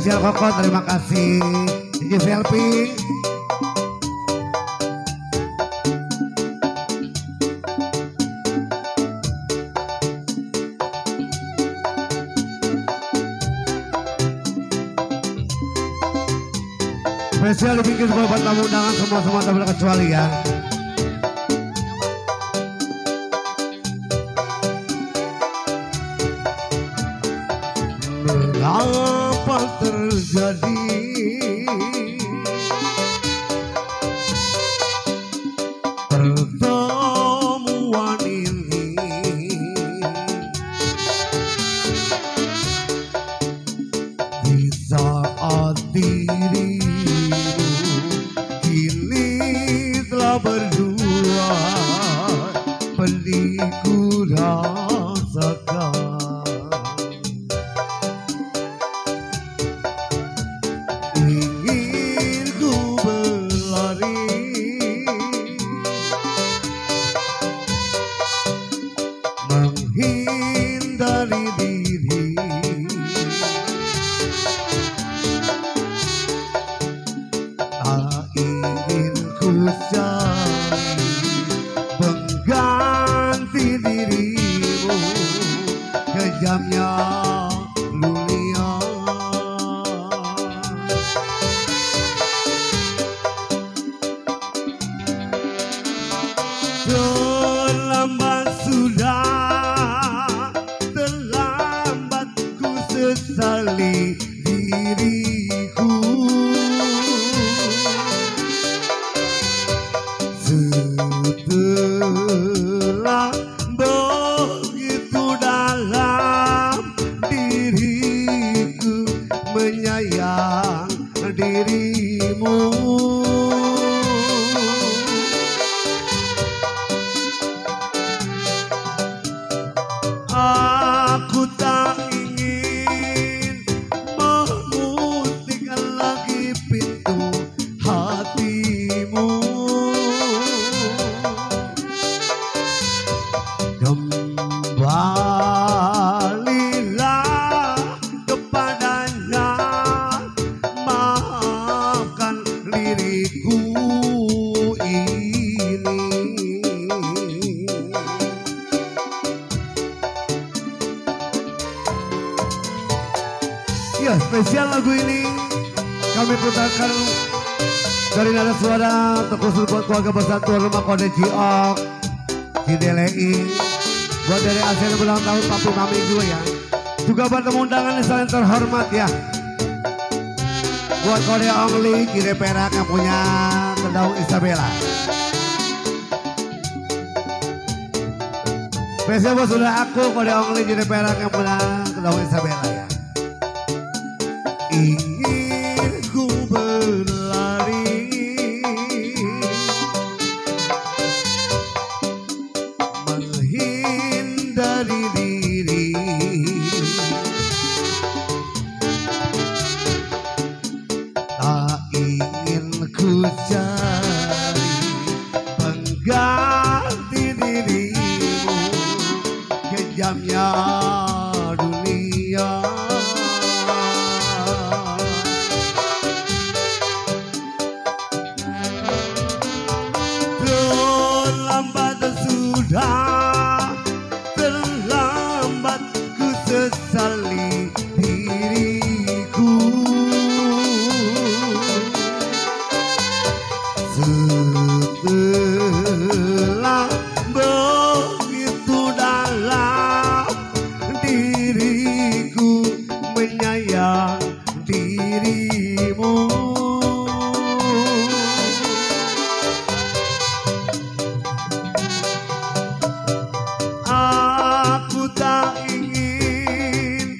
spesial Koko, terima kasih. Gigi Selfie. Spesial dibikin buat tamu undangan semua tak berkecuali ya. Mengapa terjadi pertemuan ini? Di saat dirimu kini telah berdua, pedih ku rasakan. Ingin ku berlari menghindari diri, tak ingin ku cari pengganti dirimu, kejamnya dunia. Terlambat sudah, terlambat ku sesali diriku. Setelah begitu dalam diriku menyayang dirimu. Aku tak ingin memutihkan lagi pintu hatimu. Kembalilah kepadanya, maafkan diriku ini. Ya, spesial lagu ini kami putarkan dari nada suara terkhusus buat keluarga Persatuan Rumah Kode Ciok, Cidelei, buat dari ASEAN ulang tahun papi mami juga ya. Juga buat tamu undangan yang saling terhormat ya. Buat Kode Ongli, Cide Perak yang punya Kedaung Isabella. Spesial buat saudara aku Kode Ongli, Cide Perak yang punya Kedaung Isabella ya. Ingin ku berlari menghindari diri, tak ingin ku cari pengganti dirimu, kejamnya dunia. Terlambat sudah, terlambat ku sesali diriku. Setelah begitu dalam diriku menyayang dirimu. Aku tak ingin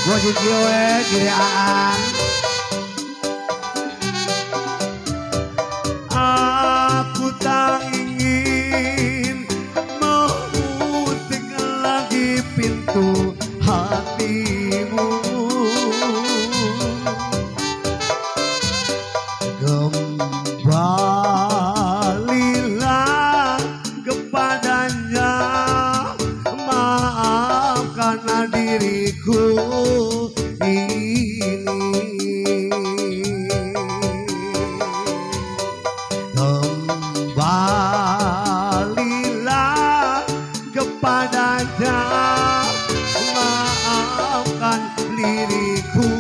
wajib kioe kiri aan. Aku tak ingin memutik lagi pintu hatimu. Kembalilah kepadanya, maafkanlah diriku ini. Kembalilah kepadanya, maafkan diriku